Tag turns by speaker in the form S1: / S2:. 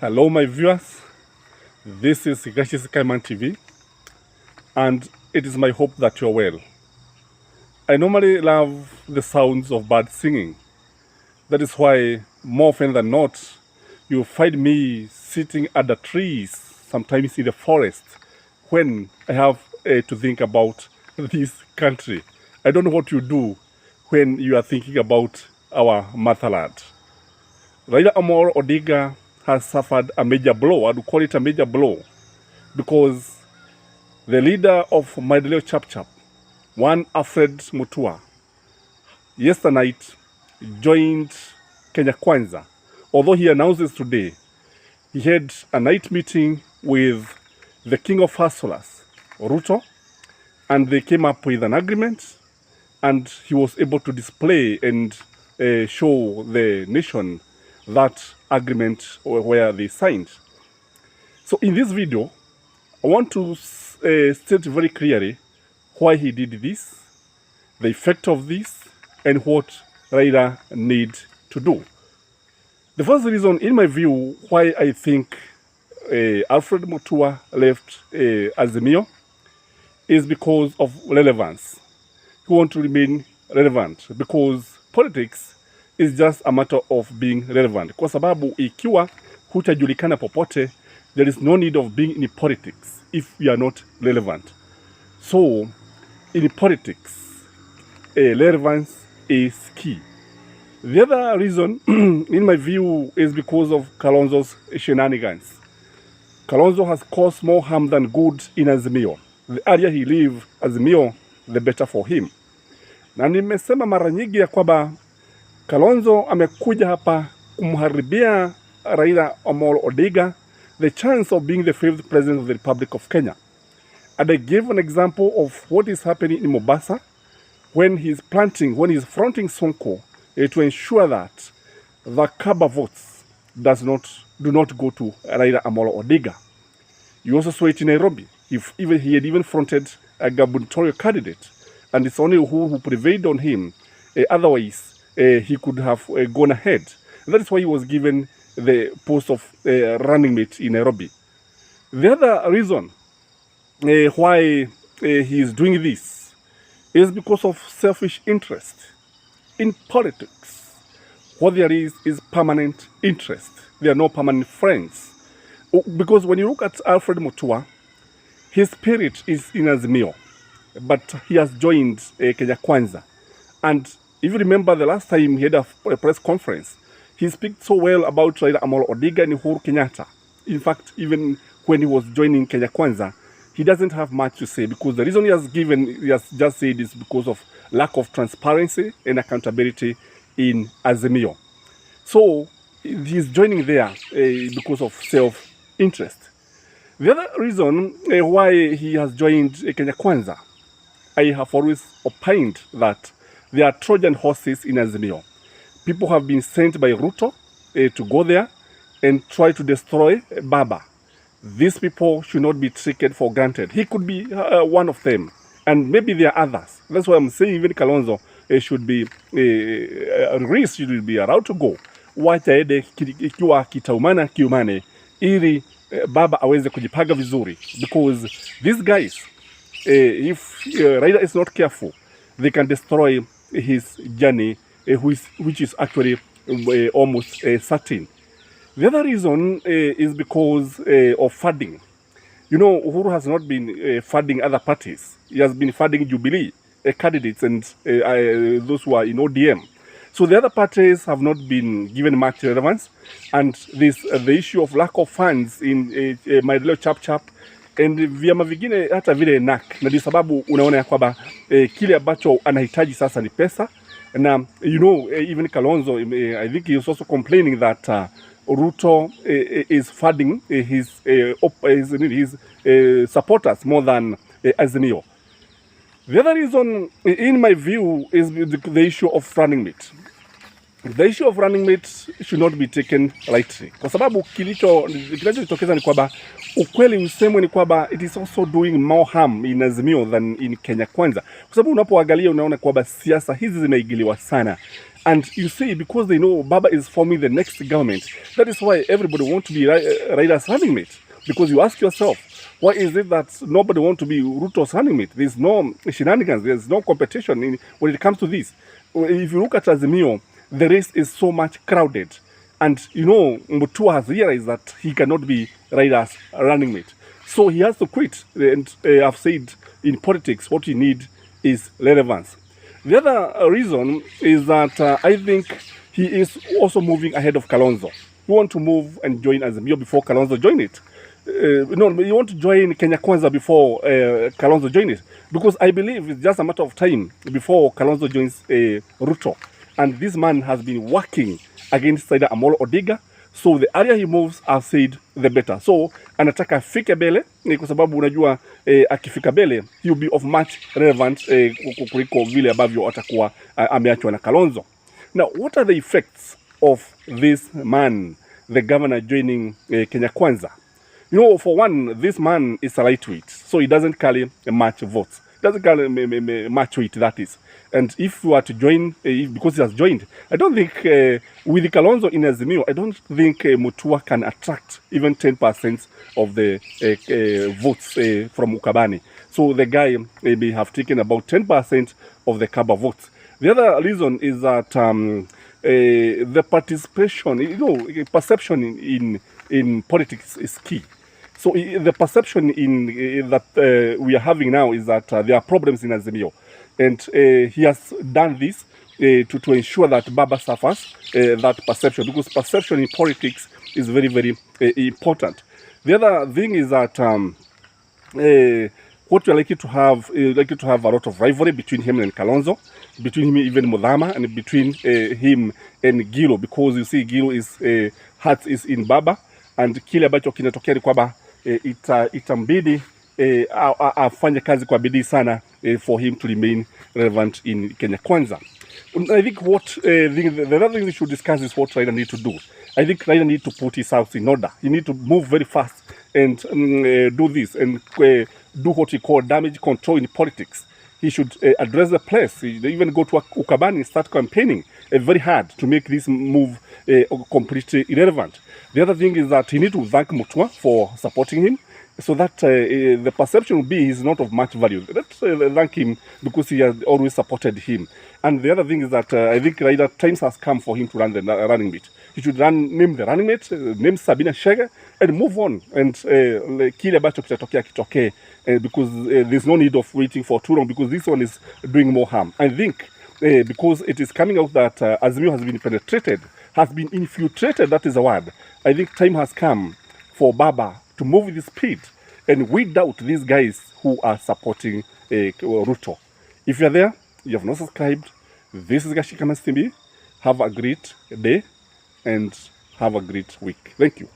S1: Hello my viewers, this is Gashi Kaiman TV and it is my hope that you're well. I normally love the sounds of birds singing. That is why more often than not you find me sitting under trees, sometimes in the forest, when I have to think about this country. I don't know what you do when you are thinking about our motherland. Raila Odinga has suffered a major blow. I would call it a major blow because the leader of Maendeleo Chap, one Alfred Mutua, yesterday night joined Kenya Kwanza. Although he announces today, he had a night meeting with the king of hustlers, Ruto, and they came up with an agreement, and he was able to display and show the nation that agreement where they signed. So in this video, I want to state very clearly why he did this, the effect of this, and what Raila need to do. The first reason, in my view, why I think Alfred Mutua left Azimio is because of relevance. He wants to remain relevant because politics is just a matter of being relevant. Kwa sababu ikiwa hutajulikana popote, there is no need of being in politics if you are not relevant. So, in politics, relevance is key. The other reason, in my view, is because of Kalonzo's shenanigans. Kalonzo has caused more harm than good in Azimio. The area he lives, Azimio, the better for him. Na nimesema mara nyingi ya kwamba Kalonzo amekuja hapa kumharibia Raila Odinga the chance of being the fifth president of the Republic of Kenya. And I gave an example of what is happening in Mombasa when he's fronting Sonko to ensure that the Kaba votes do not go to Raila Odinga. You also saw it in Nairobi. He had even fronted a gubernatorial candidate, and it's only who prevailed on him. Otherwise, he could have gone ahead. And that is why he was given the post of running mate in Nairobi. The other reason why he is doing this is because of selfish interest. In politics, what there is permanent interest. There are no permanent friends. Because when you look at Alfred Mutua, his spirit is in Azimio, but he has joined Kenya Kwanza. And if you remember the last time he had a press conference, he spoke so well about Raila Odinga and Uhuru Kenyatta. In fact, even when he was joining Kenya Kwanza, he doesn't have much to say because the reason he has just said is because of lack of transparency and accountability in Azimio. So he's joining there because of self-interest. The other reason why he has joined Kenya Kwanza, I have always opined that there are Trojan horses in Azimio. People have been sent by Ruto to go there and try to destroy Baba. These people should not be taken for granted. He could be one of them, and maybe there are others. That's why I'm saying even Kalonzo should be allowed to go. Wacha ede ikiwa kitaumana kiumane ili Baba aweze kujipaga vizuri, because these guys, if Raila is not careful, they can destroy his journey, which is actually almost certain. The other reason is because of funding. You know, Uhuru has not been funding other parties. He has been funding Jubilee candidates and those who are in ODM. So the other parties have not been given much relevance, and the issue of lack of funds in Maendeleo Chap and vyama vingine hata vile NAK, na di sababu unaona ya kwamba kile ambacho anahitaji sasa ni pesa. Na you know, even Kalonzo, I think he is also complaining that Ruto is funding his supporters more than Azimio. The other reason, in my view, is the issue of running mate. The issue of running mate should not be taken lightly. Kwa sababu kinachotokeza ni kwamba ukweli usemwe ni kwamba it is also doing more harm in Azimio than in Kenya Kwanza. Kwa sababu unapoangalia unaona kwamba siasa hizi zimeingiliwa sana. And you see, because they know Baba is forming the next government, that is why everybody wants to be Raila's running mate. Because you ask yourself, why is it that nobody wants to be Ruto's running mate? There's no shenanigans, there's no competition when it comes to this. If you look at Azimio, the race is so much crowded. And you know, Mutua has realized that he cannot be Raila's running mate. So he has to quit. And I've said, in politics, what you need is relevance. The other reason is that I think he is also moving ahead of Kalonzo. You want to move and join Azimio before Kalonzo join it. No, you want to join Kenya Kwanza before Kalonzo join it. Because I believe it's just a matter of time before Kalonzo joins Ruto. And this man has been working against either Amolo Odinga. So the area he moves, I've said, the better. So anataka afike mbele kwa sababu unajua akifika mbele he will be of much relevant kuliko vile ambavyo atakuwa ameachwa na Kalonzo. Now, what are the effects of this man, the governor, joining Kenya Kwanza? You know, for one, this man is a lightweight, so he doesn't carry much votes. Doesn't carry much weight, that is. And if you are to join, because he has joined, I don't think, with Kalonzo in Azimio, I don't think Mutua can attract even 10% of the votes from Ukabani. So the guy may have taken about 10% of the Kaba votes. The other reason is that the participation, you know, perception in politics is key. So the perception that we are having now is that there are problems in Azimio. And he has done this to ensure that Baba suffers that perception, because perception in politics is very, very important. The other thing is that what we're likely to have a lot of rivalry between him and Kalonzo, between him even Mudhama, and between him and Gilo, because you see Gilo is heart is in Baba, and kile ambacho kinatokea ni kwamba itambidi afanye kazi kwa bidii sana for him to remain relevant in Kenya Kwanza. I think what the other thing we should discuss is what Raila need to do. I think Raila need to put his house in order. He need to move very fast and do this and do what he call damage control in politics. He should address the place. He even go to Ukabani and start campaigning very hard to make this move completely irrelevant. The other thing is that he need to thank Mutua for supporting him, so that the perception will be he's not of much value. Let's thank him because he has always supported him. And the other thing is that I think Raila times has come for him to run the running mate. He should name the running mate, name Sabina Shege, and move on. And kile ambacho kitatokea kitokee, because there's no need of waiting for too long, because this one is doing more harm. I think because it is coming out that Azimio has been penetrated, has been infiltrated, that is the word. I think time has come for Baba to move with speed and weed out these guys who are supporting Ruto. If you're there, you have not subscribed, this is Gashika TV. Have a great day and have a great week. Thank you.